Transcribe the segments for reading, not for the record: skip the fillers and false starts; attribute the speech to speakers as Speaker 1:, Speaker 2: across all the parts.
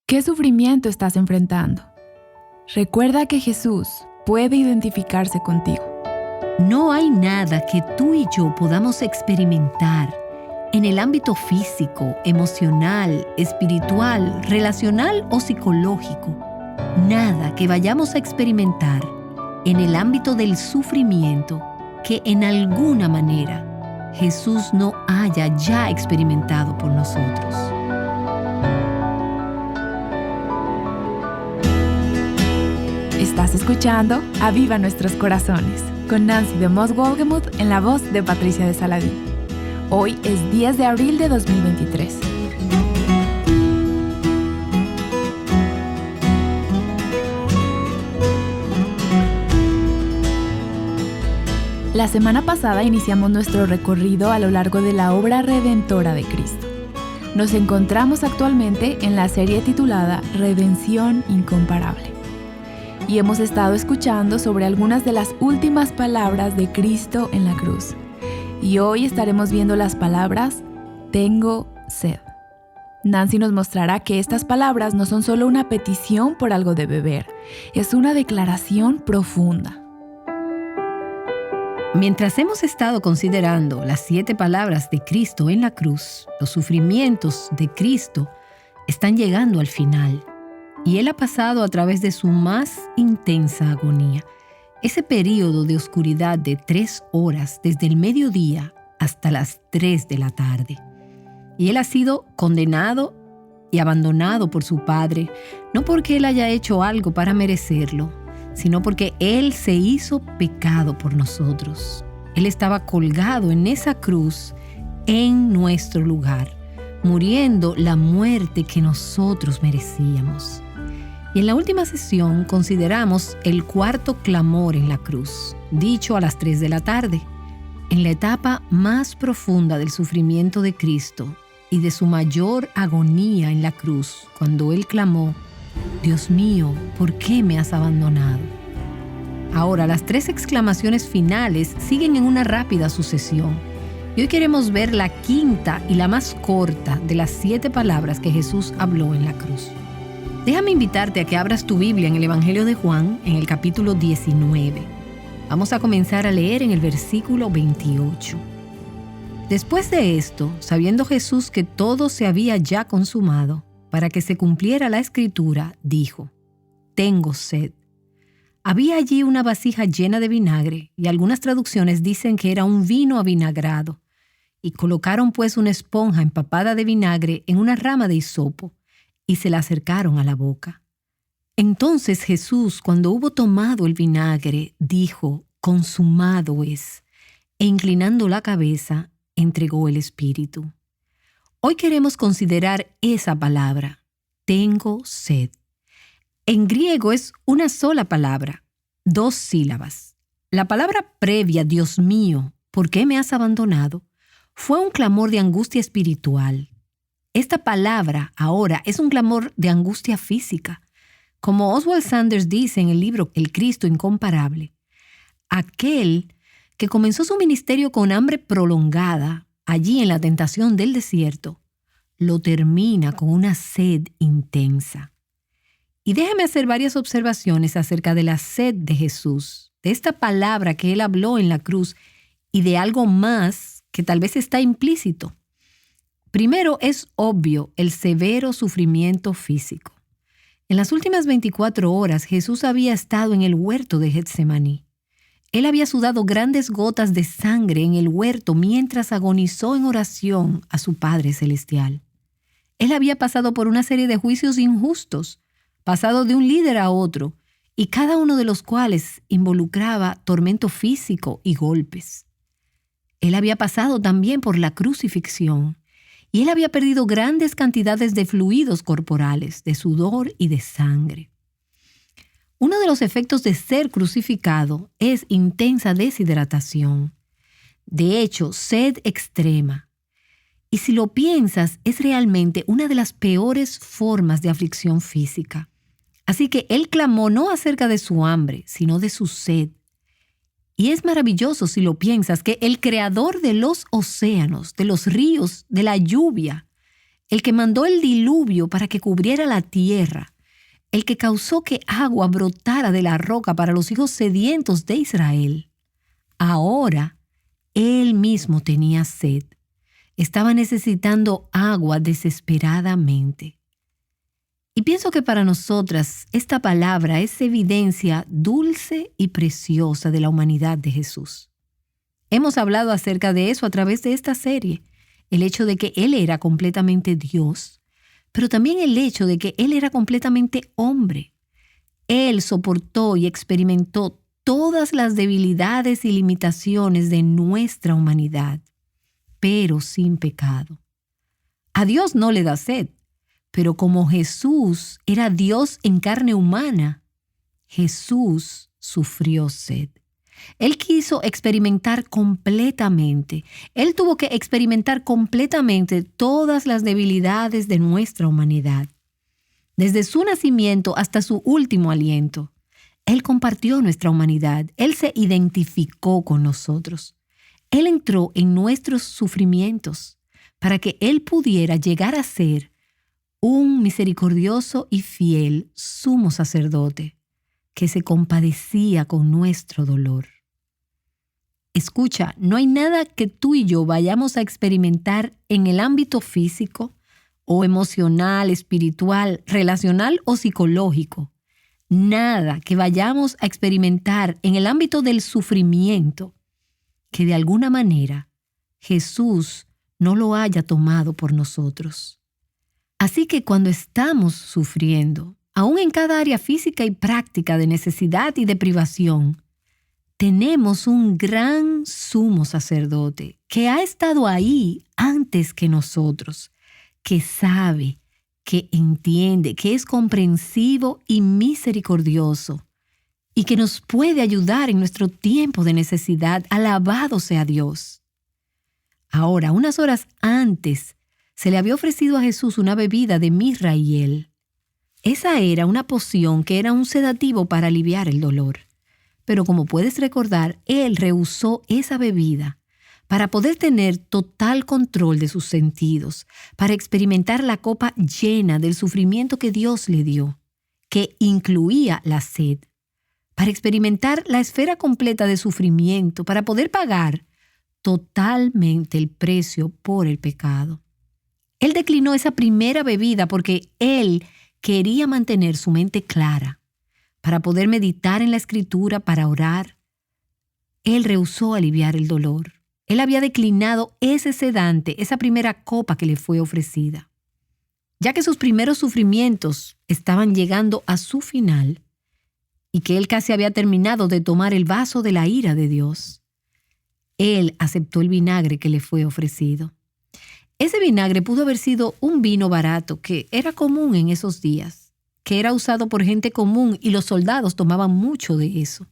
Speaker 1: ¿Qué sufrimiento estás enfrentando? Recuerda que Jesús puede identificarse contigo.
Speaker 2: No hay nada que tú y yo podamos experimentar en el ámbito físico, emocional, espiritual, relacional o psicológico. Nada que vayamos a experimentar en el ámbito del sufrimiento que en alguna manera Jesús no haya ya experimentado por nosotros.
Speaker 1: Estás escuchando Aviva Nuestros Corazones con Nancy de Moss Wolgemuth en la voz de Patricia de Saladín. Hoy es 10 de abril de 2023. La semana pasada iniciamos nuestro recorrido a lo largo de la obra redentora de Cristo. Nos encontramos actualmente en la serie titulada Redención Incomparable. Y hemos estado escuchando sobre algunas de las últimas palabras de Cristo en la cruz. Y hoy estaremos viendo las palabras tengo sed. Nancy nos mostrará que estas palabras no son solo una petición por algo de beber, es una declaración profunda.
Speaker 2: Mientras hemos estado considerando las 7 palabras de Cristo en la cruz, los sufrimientos de Cristo están llegando al final. Y Él ha pasado a través de su más intensa agonía. Ese período de oscuridad de 3 horas desde el mediodía hasta las 3 de la tarde. Y Él ha sido condenado y abandonado por su Padre, no porque Él haya hecho algo para merecerlo, sino porque Él se hizo pecado por nosotros. Él estaba colgado en esa cruz en nuestro lugar, muriendo la muerte que nosotros merecíamos. Y en la última sesión consideramos el 4º clamor en la cruz, dicho a las 3 de la tarde, en la etapa más profunda del sufrimiento de Cristo y de su mayor agonía en la cruz, cuando Él clamó, Dios mío, ¿por qué me has abandonado? Ahora, las 3 exclamaciones finales siguen en una rápida sucesión. Y hoy queremos ver la 5ª y la más corta de las 7 palabras que Jesús habló en la cruz. Déjame invitarte a que abras tu Biblia en el Evangelio de Juan, en el capítulo 19. Vamos a comenzar a leer en el versículo 28. Después de esto, sabiendo Jesús que todo se había ya consumado, para que se cumpliera la Escritura, dijo, tengo sed. Había allí una vasija llena de vinagre, y algunas traducciones dicen que era un vino avinagrado. Y colocaron pues una esponja empapada de vinagre en una rama de hisopo, y se la acercaron a la boca. Entonces Jesús, cuando hubo tomado el vinagre, dijo, consumado es, e inclinando la cabeza, entregó el espíritu. Hoy queremos considerar esa palabra, tengo sed. En griego es una sola palabra, 2 sílabas. La palabra previa, Dios mío, ¿por qué me has abandonado?, fue un clamor de angustia espiritual. Esta palabra ahora es un clamor de angustia física. Como Oswald Sanders dice en el libro El Cristo Incomparable, aquel que comenzó su ministerio con hambre prolongada, allí en la tentación del desierto, lo termina con una sed intensa. Y déjame hacer varias observaciones acerca de la sed de Jesús, de esta palabra que Él habló en la cruz y de algo más que tal vez está implícito. Primero, es obvio el severo sufrimiento físico. En las últimas 24 horas, Jesús había estado en el huerto de Getsemaní. Él había sudado grandes gotas de sangre en el huerto mientras agonizó en oración a su Padre Celestial. Él había pasado por una serie de juicios injustos, pasado de un líder a otro, y cada uno de los cuales involucraba tormento físico y golpes. Él había pasado también por la crucifixión, y él había perdido grandes cantidades de fluidos corporales, de sudor y de sangre. Uno de los efectos de ser crucificado es intensa deshidratación. De hecho, sed extrema. Y si lo piensas, es realmente una de las peores formas de aflicción física. Así que él clamó no acerca de su hambre, sino de su sed. Y es maravilloso si lo piensas que el creador de los océanos, de los ríos, de la lluvia, el que mandó el diluvio para que cubriera la tierra, el que causó que agua brotara de la roca para los hijos sedientos de Israel. Ahora, él mismo tenía sed. Estaba necesitando agua desesperadamente. Y pienso que para nosotras esta palabra es evidencia dulce y preciosa de la humanidad de Jesús. Hemos hablado acerca de eso a través de esta serie, el hecho de que Él era completamente Dios, pero también el hecho de que Él era completamente hombre. Él soportó y experimentó todas las debilidades y limitaciones de nuestra humanidad, pero sin pecado. A Dios no le da sed, pero como Jesús era Dios en carne humana, Jesús sufrió sed. Él quiso experimentar completamente. Él tuvo que experimentar completamente todas las debilidades de nuestra humanidad. Desde su nacimiento hasta su último aliento, Él compartió nuestra humanidad. Él se identificó con nosotros. Él entró en nuestros sufrimientos para que Él pudiera llegar a ser un misericordioso y fiel sumo sacerdote que se compadecía con nuestro dolor. Escucha, no hay nada que tú y yo vayamos a experimentar en el ámbito físico o emocional, espiritual, relacional o psicológico. Nada que vayamos a experimentar en el ámbito del sufrimiento que de alguna manera Jesús no lo haya tomado por nosotros. Así que cuando estamos sufriendo, aún en cada área física y práctica de necesidad y de privación, tenemos un gran sumo sacerdote que ha estado ahí antes que nosotros, que sabe, que entiende, que es comprensivo y misericordioso y que nos puede ayudar en nuestro tiempo de necesidad. Alabado sea Dios. Ahora, unas horas antes, se le había ofrecido a Jesús una bebida de mirra y hiel. Esa era una poción que era un sedativo para aliviar el dolor. Pero como puedes recordar, Él rehusó esa bebida para poder tener total control de sus sentidos, para experimentar la copa llena del sufrimiento que Dios le dio, que incluía la sed, para experimentar la esfera completa de sufrimiento, para poder pagar totalmente el precio por el pecado. Él declinó esa primera bebida porque Él quería mantener su mente clara, para poder meditar en la Escritura, para orar. Él rehusó aliviar el dolor. Él había declinado ese sedante, esa primera copa que le fue ofrecida. Ya que sus primeros sufrimientos estaban llegando a su final y que él casi había terminado de tomar el vaso de la ira de Dios, él aceptó el vinagre que le fue ofrecido. Ese vinagre pudo haber sido un vino barato que era común en esos días, que era usado por gente común y los soldados tomaban mucho de eso.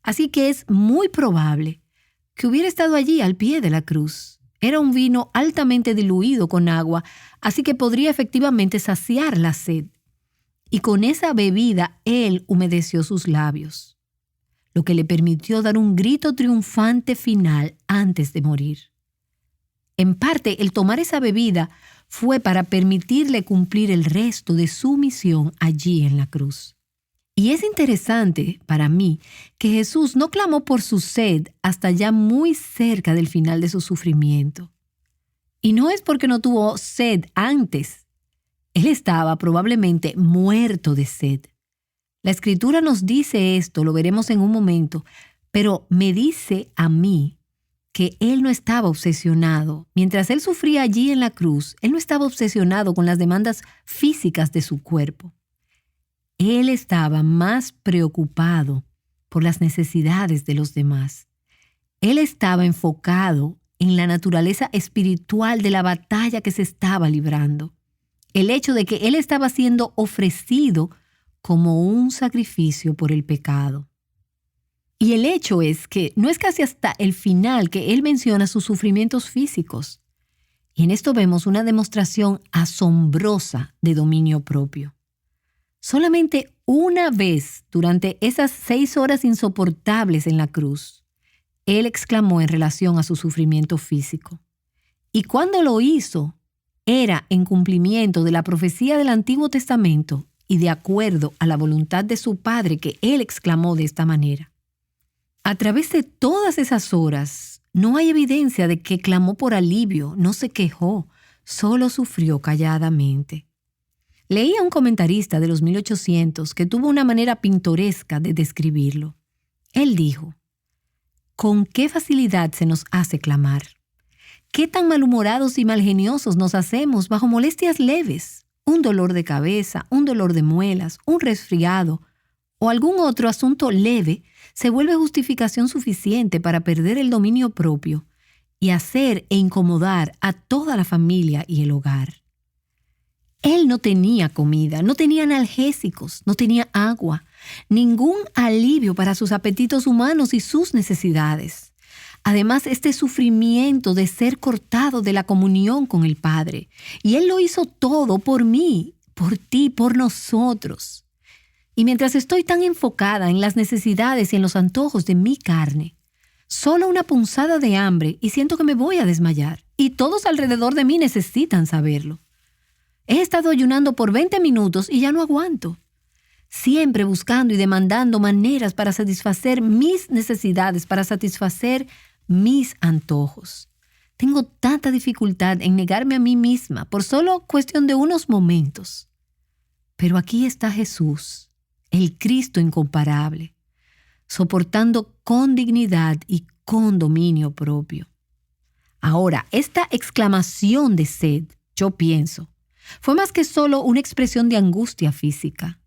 Speaker 2: Así que es muy probable que hubiera estado allí al pie de la cruz. Era un vino altamente diluido con agua, así que podría efectivamente saciar la sed. Y con esa bebida él humedeció sus labios, lo que le permitió dar un grito triunfante final antes de morir. En parte, el tomar esa bebida fue para permitirle cumplir el resto de su misión allí en la cruz. Y es interesante para mí que Jesús no clamó por su sed hasta ya muy cerca del final de su sufrimiento. Y no es porque no tuvo sed antes. Él estaba probablemente muerto de sed. La Escritura nos dice esto, lo veremos en un momento, pero me dice a mí que Él no estaba obsesionado. Mientras Él sufría allí en la cruz, Él no estaba obsesionado con las demandas físicas de su cuerpo. Él estaba más preocupado por las necesidades de los demás. Él estaba enfocado en la naturaleza espiritual de la batalla que se estaba librando. El hecho de que Él estaba siendo ofrecido como un sacrificio por el pecado. Y el hecho es que no es casi hasta el final que Él menciona sus sufrimientos físicos. Y en esto vemos una demostración asombrosa de dominio propio. Solamente una vez durante esas 6 horas insoportables en la cruz, Él exclamó en relación a su sufrimiento físico. Y cuando lo hizo, era en cumplimiento de la profecía del Antiguo Testamento y de acuerdo a la voluntad de su Padre que él exclamó de esta manera. A través de todas esas horas, no hay evidencia de que clamó por alivio, no se quejó, solo sufrió calladamente. Leía un comentarista de los 1800 que tuvo una manera pintoresca de describirlo. Él dijo: «¿Con qué facilidad se nos hace clamar? ¿Qué tan malhumorados y malgeniosos nos hacemos bajo molestias leves? Un dolor de cabeza, un dolor de muelas, un resfriado o algún otro asunto leve se vuelve justificación suficiente para perder el dominio propio y hacer e incomodar a toda la familia y el hogar». Él no tenía comida, no tenía analgésicos, no tenía agua, ningún alivio para sus apetitos humanos y sus necesidades. Además, este sufrimiento de ser cortado de la comunión con el Padre. Y Él lo hizo todo por mí, por ti, por nosotros. Y mientras estoy tan enfocada en las necesidades y en los antojos de mi carne, solo una punzada de hambre y siento que me voy a desmayar. Y todos alrededor de mí necesitan saberlo. He estado ayunando por 20 minutos y ya no aguanto. Siempre buscando y demandando maneras para satisfacer mis necesidades, para satisfacer mis antojos. Tengo tanta dificultad en negarme a mí misma por solo cuestión de unos momentos. Pero aquí está Jesús, el Cristo incomparable, soportando con dignidad y con dominio propio. Ahora, esta exclamación de sed, yo pienso, fue más que solo una expresión de angustia física.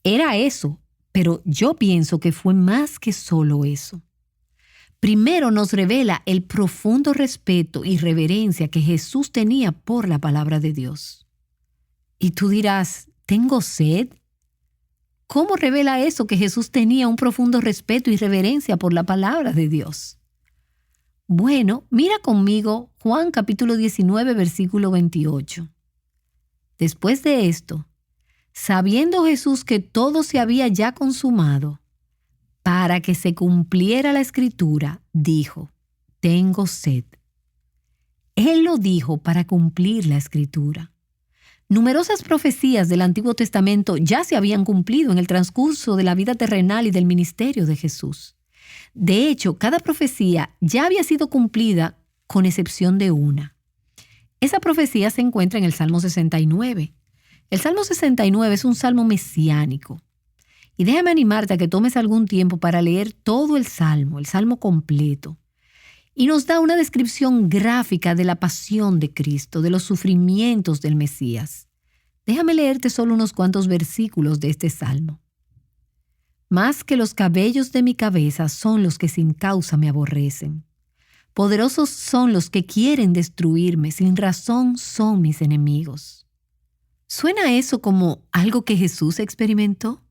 Speaker 2: Era eso, pero yo pienso que fue más que solo eso. Primero nos revela el profundo respeto y reverencia que Jesús tenía por la palabra de Dios. Y tú dirás, ¿tengo sed? ¿Cómo revela eso que Jesús tenía un profundo respeto y reverencia por la palabra de Dios? Bueno, mira conmigo Juan capítulo 19, versículo 28. Después de esto, sabiendo Jesús que todo se había ya consumado, para que se cumpliera la Escritura, dijo: «Tengo sed». Él lo dijo para cumplir la Escritura. Numerosas profecías del Antiguo Testamento ya se habían cumplido en el transcurso de la vida terrenal y del ministerio de Jesús. De hecho, cada profecía ya había sido cumplida con excepción de una. Esa profecía se encuentra en el Salmo 69. El Salmo 69 es un salmo mesiánico. Y déjame animarte a que tomes algún tiempo para leer todo el salmo completo. Y nos da una descripción gráfica de la pasión de Cristo, de los sufrimientos del Mesías. Déjame leerte solo unos cuantos versículos de este salmo. «Más que los cabellos de mi cabeza son los que sin causa me aborrecen. Poderosos son los que quieren destruirme, sin razón son mis enemigos». ¿Suena eso como algo que Jesús experimentó?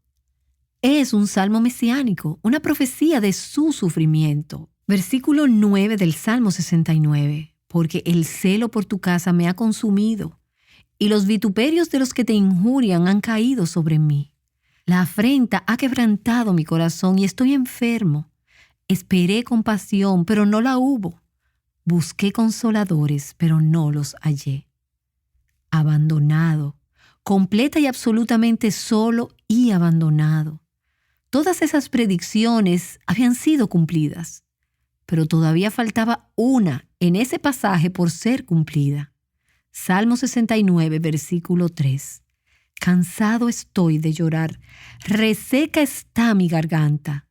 Speaker 2: Es un salmo mesiánico, una profecía de su sufrimiento. Versículo 9 del Salmo 69. «Porque el celo por tu casa me ha consumido, y los vituperios de los que te injurian han caído sobre mí. La afrenta ha quebrantado mi corazón y estoy enfermo. Esperé compasión, pero no la hubo. Busqué consoladores, pero no los hallé». Abandonado, completa y absolutamente solo y abandonado. Todas esas predicciones habían sido cumplidas, pero todavía faltaba una en ese pasaje por ser cumplida. Salmo 69, versículo 3. «Cansado estoy de llorar, reseca está mi garganta,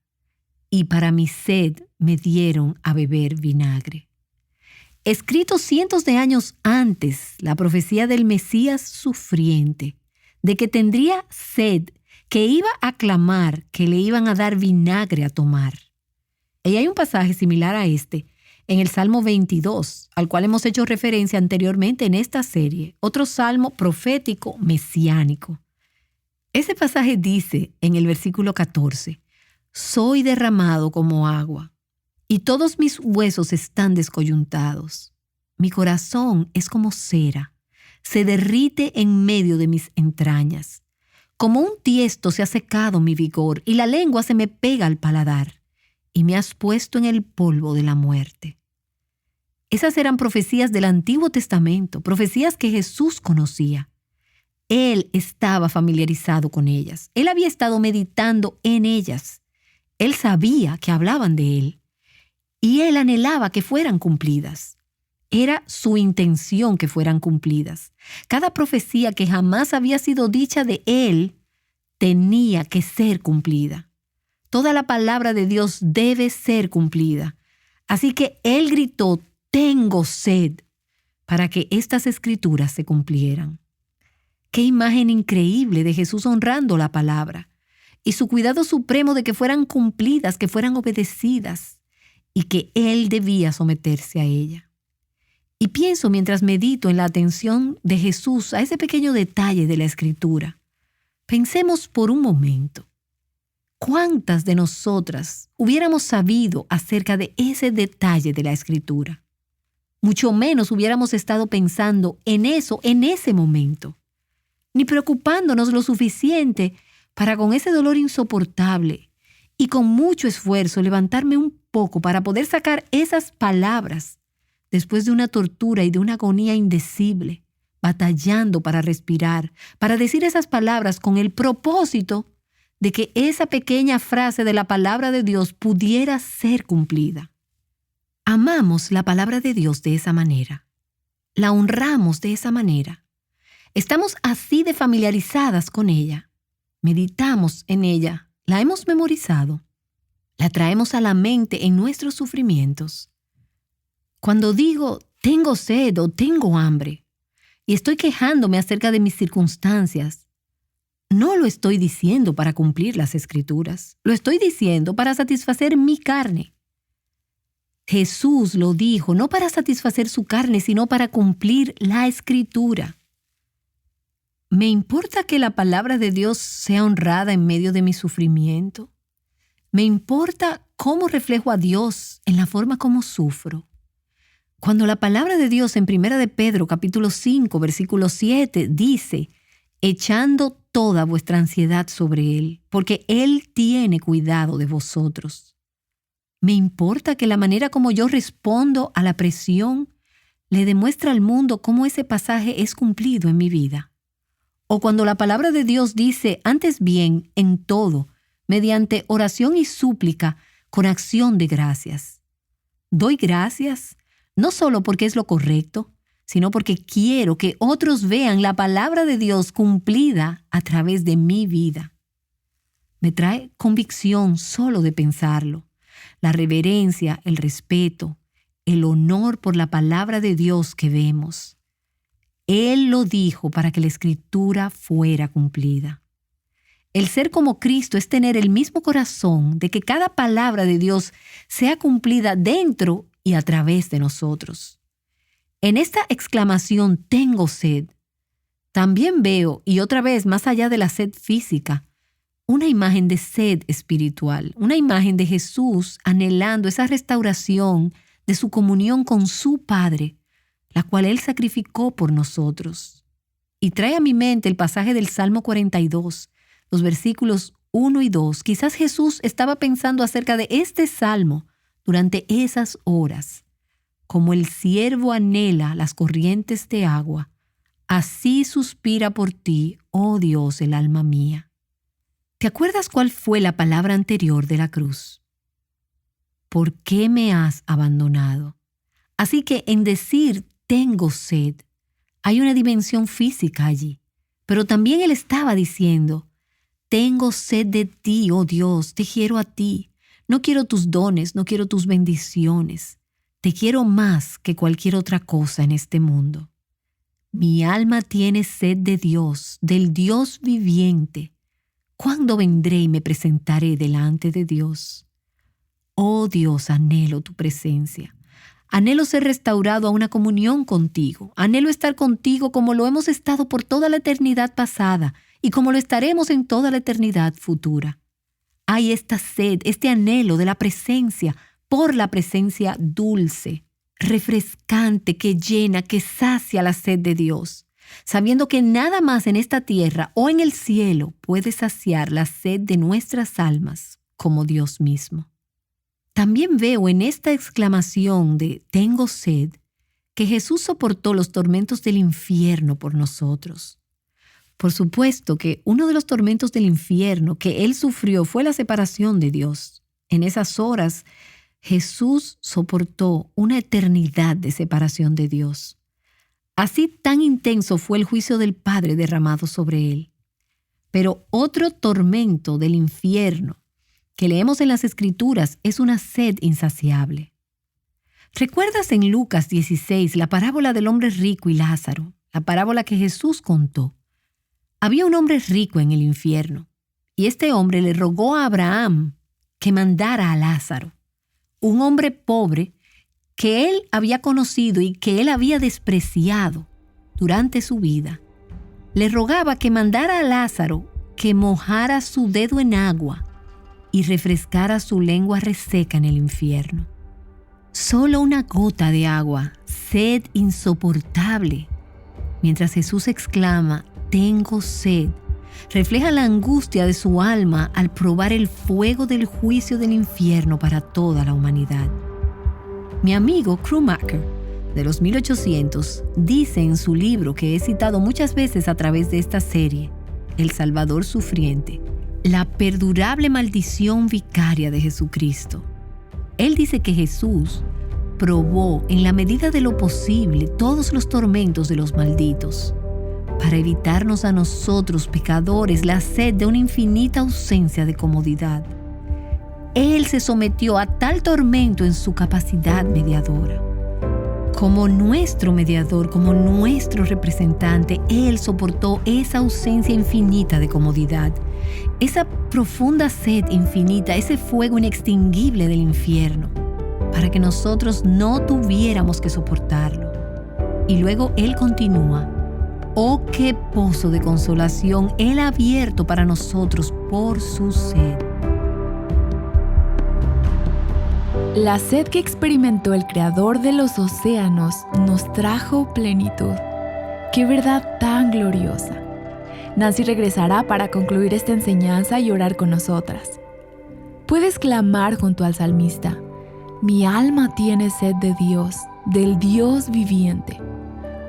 Speaker 2: y para mi sed me dieron a beber vinagre». Escrito cientos de años antes, la profecía del Mesías sufriente, de que tendría sed, que iba a clamar, que le iban a dar vinagre a tomar. Y hay un pasaje similar a este en el Salmo 22, al cual hemos hecho referencia anteriormente en esta serie, otro salmo profético mesiánico. Ese pasaje dice en el versículo 14, «Soy derramado como agua, y todos mis huesos están descoyuntados. Mi corazón es como cera, se derrite en medio de mis entrañas. Como un tiesto se ha secado mi vigor, y la lengua se me pega al paladar, y me has puesto en el polvo de la muerte». Esas eran profecías del Antiguo Testamento, profecías que Jesús conocía. Él estaba familiarizado con ellas. Él había estado meditando en ellas. Él sabía que hablaban de él. Y él anhelaba que fueran cumplidas. Era su intención que fueran cumplidas. Cada profecía que jamás había sido dicha de él tenía que ser cumplida. Toda la palabra de Dios debe ser cumplida. Así que él gritó, «Tengo sed», para que estas escrituras se cumplieran. Qué imagen increíble de Jesús honrando la palabra y su cuidado supremo de que fueran cumplidas, que fueran obedecidas y que él debía someterse a ella. Y pienso mientras medito en la atención de Jesús a ese pequeño detalle de la Escritura. Pensemos por un momento, ¿cuántas de nosotras hubiéramos sabido acerca de ese detalle de la Escritura? Mucho menos hubiéramos estado pensando en eso en ese momento, ni preocupándonos lo suficiente para con ese dolor insoportable y con mucho esfuerzo levantarme un poco para poder sacar esas palabras después de una tortura y de una agonía indecible, batallando para respirar, para decir esas palabras con el propósito de que esa pequeña frase de la palabra de Dios pudiera ser cumplida. Amamos la palabra de Dios de esa manera. La honramos de esa manera. Estamos así de familiarizadas con ella. Meditamos en ella. La hemos memorizado. La traemos a la mente en nuestros sufrimientos. Cuando digo tengo sed o tengo hambre y estoy quejándome acerca de mis circunstancias, no lo estoy diciendo para cumplir las Escrituras. Lo estoy diciendo para satisfacer mi carne. Jesús lo dijo no para satisfacer su carne, sino para cumplir la Escritura. ¿Me importa que la palabra de Dios sea honrada en medio de mi sufrimiento? ¿Me importa cómo reflejo a Dios en la forma como sufro? Cuando la palabra de Dios en 1 de Pedro, capítulo 5, versículo 7, dice, echando toda vuestra ansiedad sobre Él, porque Él tiene cuidado de vosotros. ¿Me importa que la manera como yo respondo a la presión le demuestra al mundo cómo ese pasaje es cumplido en mi vida? O cuando la palabra de Dios dice, antes bien, en todo, mediante oración y súplica, con acción de gracias. Doy gracias, no solo porque es lo correcto, sino porque quiero que otros vean la palabra de Dios cumplida a través de mi vida. Me trae convicción solo de pensarlo. La reverencia, el respeto, el honor por la palabra de Dios que vemos. Él lo dijo para que la Escritura fuera cumplida. El ser como Cristo es tener el mismo corazón de que cada palabra de Dios sea cumplida dentro y a través de nosotros. En esta exclamación, tengo sed, también veo, y otra vez más allá de la sed física, una imagen de sed espiritual, una imagen de Jesús anhelando esa restauración de su comunión con su Padre, la cual Él sacrificó por nosotros. Y trae a mi mente el pasaje del Salmo 42, los versículos 1 y 2. Quizás Jesús estaba pensando acerca de este salmo durante esas horas. Como el ciervo anhela las corrientes de agua, así suspira por ti, oh Dios, el alma mía. ¿Te acuerdas cuál fue la palabra anterior de la cruz? ¿Por qué me has abandonado? Así que en decir tengo sed, hay una dimensión física allí. Pero también Él estaba diciendo, tengo sed de ti, oh Dios, te quiero a ti. No quiero tus dones, no quiero tus bendiciones. Te quiero más que cualquier otra cosa en este mundo. Mi alma tiene sed de Dios, del Dios viviente. ¿Cuándo vendré y me presentaré delante de Dios? Oh Dios, anhelo tu presencia. Anhelo ser restaurado a una comunión contigo. Anhelo estar contigo como lo hemos estado por toda la eternidad pasada y como lo estaremos en toda la eternidad futura. Hay esta sed, este anhelo de la presencia, por la presencia dulce, refrescante, que llena, que sacia la sed de Dios, sabiendo que nada más en esta tierra o en el cielo puede saciar la sed de nuestras almas como Dios mismo. También veo en esta exclamación de tengo sed que Jesús soportó los tormentos del infierno por nosotros. Por supuesto que uno de los tormentos del infierno que Él sufrió fue la separación de Dios. En esas horas, Jesús soportó una eternidad de separación de Dios. Así tan intenso fue el juicio del Padre derramado sobre Él. Pero otro tormento del infierno que leemos en las Escrituras es una sed insaciable. ¿Recuerdas en Lucas 16 la parábola del hombre rico y Lázaro? La parábola que Jesús contó. Había un hombre rico en el infierno, y este hombre le rogó a Abraham que mandara a Lázaro, un hombre pobre que él había conocido y que él había despreciado durante su vida. Le rogaba que mandara a Lázaro que mojara su dedo en agua y refrescara su lengua reseca en el infierno. Solo una gota de agua, sed insoportable. Mientras Jesús exclama, tengo sed, refleja la angustia de su alma al probar el fuego del juicio del infierno para toda la humanidad. Mi amigo Krummacher, de los 1800, dice en su libro que he citado muchas veces a través de esta serie, El Salvador Sufriente, la perdurable maldición vicaria de Jesucristo. Él dice que Jesús probó en la medida de lo posible todos los tormentos de los malditos, para evitarnos a nosotros, pecadores, la sed de una infinita ausencia de comodidad. Él se sometió a tal tormento en su capacidad mediadora. Como nuestro mediador, como nuestro representante, Él soportó esa ausencia infinita de comodidad, esa profunda sed infinita, ese fuego inextinguible del infierno, para que nosotros no tuviéramos que soportarlo. Y luego Él continúa. ¡Oh, qué pozo de consolación Él ha abierto para nosotros por su sed!
Speaker 1: La sed que experimentó el Creador de los océanos nos trajo plenitud. ¡Qué verdad tan gloriosa! Nancy regresará para concluir esta enseñanza y orar con nosotras. Puedes clamar junto al salmista: mi alma tiene sed de Dios, del Dios viviente.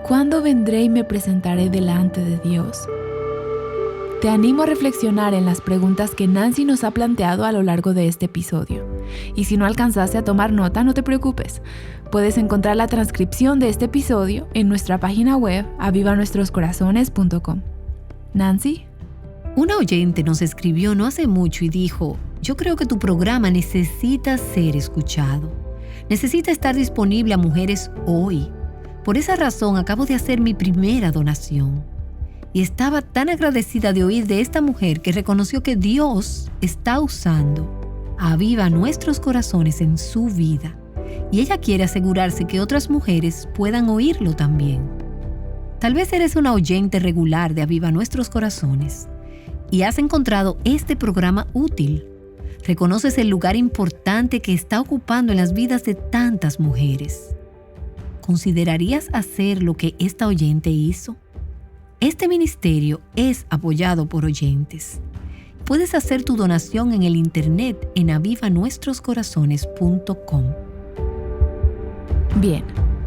Speaker 1: ¿Cuándo vendré y me presentaré delante de Dios? Te animo a reflexionar en las preguntas que Nancy nos ha planteado a lo largo de este episodio. Y si no alcanzaste a tomar nota, no te preocupes. Puedes encontrar la transcripción de este episodio en nuestra página web avivanuestroscorazones.com. Nancy.
Speaker 2: Una oyente nos escribió no hace mucho y dijo: yo creo que tu programa necesita ser escuchado. Necesita estar disponible a mujeres hoy. Por esa razón acabo de hacer mi primera donación. Y estaba tan agradecida de oír de esta mujer que reconoció que Dios está usando Aviva Nuestros Corazones en su vida. Y ella quiere asegurarse que otras mujeres puedan oírlo también. Tal vez eres una oyente regular de Aviva Nuestros Corazones y has encontrado este programa útil. Reconoces el lugar importante que está ocupando en las vidas de tantas mujeres. ¿Considerarías hacer lo que esta oyente hizo? Este ministerio es apoyado por oyentes. Puedes hacer tu donación en el internet en avivanuestroscorazones.com.
Speaker 1: Bien,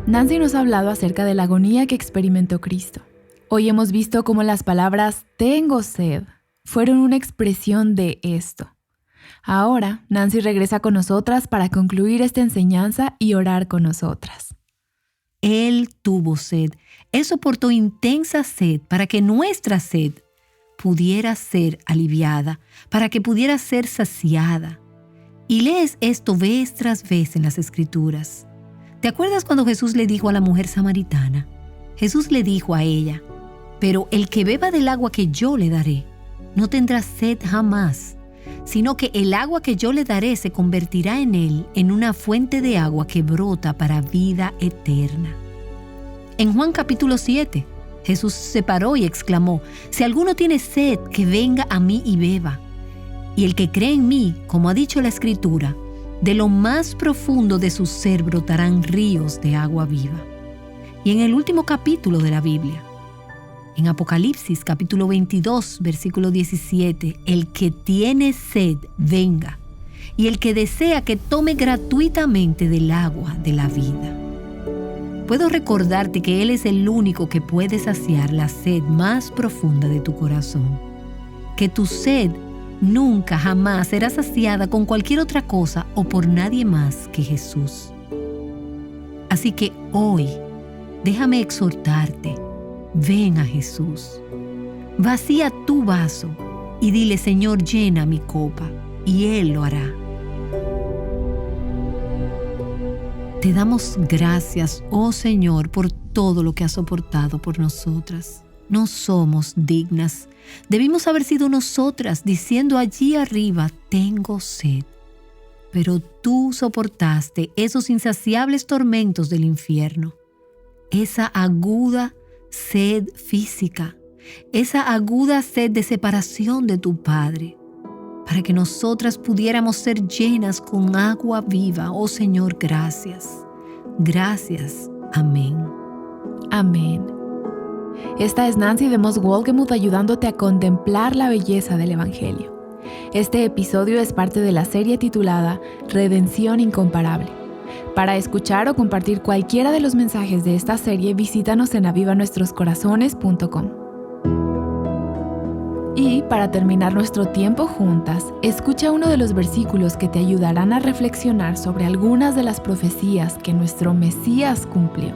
Speaker 1: Nancy nos ha hablado acerca de la agonía que experimentó Cristo. Hoy hemos visto cómo las palabras "tengo sed" fueron una expresión de esto. Ahora, Nancy regresa con nosotras para concluir esta enseñanza y orar con nosotras.
Speaker 2: Él tuvo sed. Él soportó intensa sed para que nuestra sed pudiera ser aliviada, para que pudiera ser saciada. Y lees esto vez tras vez en las Escrituras. ¿Te acuerdas cuando Jesús le dijo a la mujer samaritana? Jesús le dijo a ella: pero el que beba del agua que yo le daré, no tendrá sed jamás, sino que el agua que yo le daré se convertirá en él en una fuente de agua que brota para vida eterna. En Juan capítulo 7, Jesús se paró y exclamó: si alguno tiene sed, que venga a mí y beba. Y el que cree en mí, como ha dicho la Escritura, de lo más profundo de su ser brotarán ríos de agua viva. Y en el último capítulo de la Biblia, en Apocalipsis capítulo 22, versículo 17, el que tiene sed, venga. y el que desea que tome gratuitamente del agua de la vida. Puedo recordarte que Él es el único que puede saciar la sed más profunda de tu corazón. Que tu sed nunca jamás será saciada con cualquier otra cosa o por nadie más que Jesús. Así que hoy, déjame exhortarte, ven a Jesús. Vacía tu vaso y dile: Señor, llena mi copa, y Él lo hará. Te damos gracias, oh Señor, por todo lo que has soportado por nosotras. No somos dignas. Debimos haber sido nosotras diciendo allí arriba: tengo sed. Pero tú soportaste esos insaciables tormentos del infierno, esa aguda sed física, esa aguda sed de separación de tu Padre, para que nosotras pudiéramos ser llenas con agua viva. Oh Señor, gracias. Gracias. Amén.
Speaker 1: Amén. Esta es Nancy de Moss Wolgemuth ayudándote a contemplar la belleza del Evangelio. Este episodio es parte de la serie titulada Redención Incomparable. Para escuchar o compartir cualquiera de los mensajes de esta serie, visítanos en avivanuestroscorazones.com. Y para terminar nuestro tiempo juntas, escucha uno de los versículos que te ayudarán a reflexionar sobre algunas de las profecías que nuestro Mesías cumplió,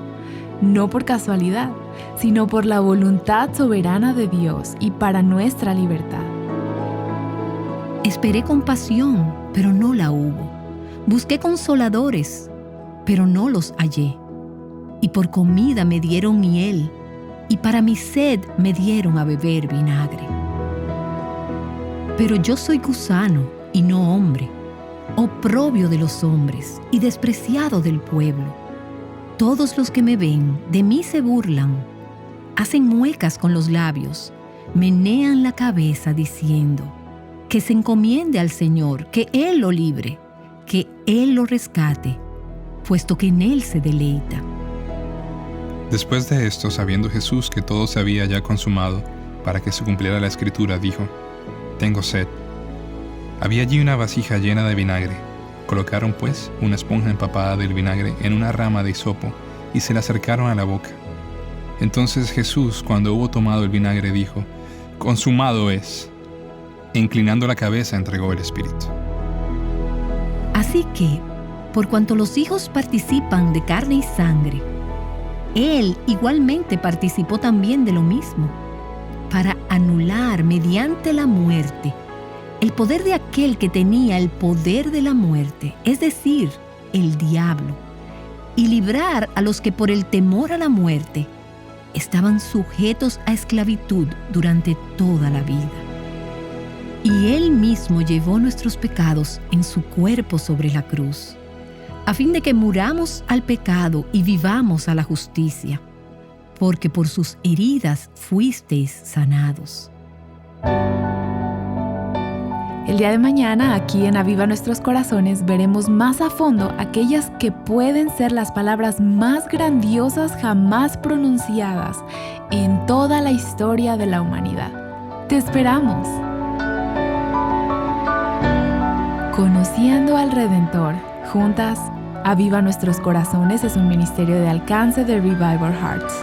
Speaker 1: no por casualidad, sino por la voluntad soberana de Dios y para nuestra libertad.
Speaker 2: Esperé compasión, pero no la hubo. Busqué consoladores, pero no los hallé. Y por comida me dieron miel, y para mi sed me dieron a beber vinagre. Pero yo soy gusano y no hombre, oprobio de los hombres y despreciado del pueblo. Todos los que me ven de mí se burlan, hacen muecas con los labios, menean la cabeza diciendo: que se encomiende al Señor, que Él lo libre, que Él lo rescate, puesto que en Él se deleita.
Speaker 3: Después de esto, sabiendo Jesús que todo se había ya consumado, para que se cumpliera la Escritura, dijo: tengo sed. Había allí una vasija llena de vinagre. Colocaron pues una esponja empapada del vinagre en una rama de hisopo y se la acercaron a la boca. Entonces Jesús, cuando hubo tomado el vinagre, dijo: consumado es. E inclinando la cabeza, entregó el Espíritu.
Speaker 2: Así que, por cuanto los hijos participan de carne y sangre, Él igualmente participó también de lo mismo, para anular mediante la muerte el poder de aquel que tenía el poder de la muerte, es decir, el diablo, y librar a los que por el temor a la muerte estaban sujetos a esclavitud durante toda la vida. Y Él mismo llevó nuestros pecados en su cuerpo sobre la cruz, a fin de que muramos al pecado y vivamos a la justicia, porque por sus heridas fuisteis sanados.
Speaker 1: El día de mañana, aquí en Aviva Nuestros Corazones, veremos más a fondo aquellas que pueden ser las palabras más grandiosas jamás pronunciadas en toda la historia de la humanidad. ¡Te esperamos! Conociendo al Redentor, juntas, Aviva Nuestros Corazones es un ministerio de alcance de Revival Hearts.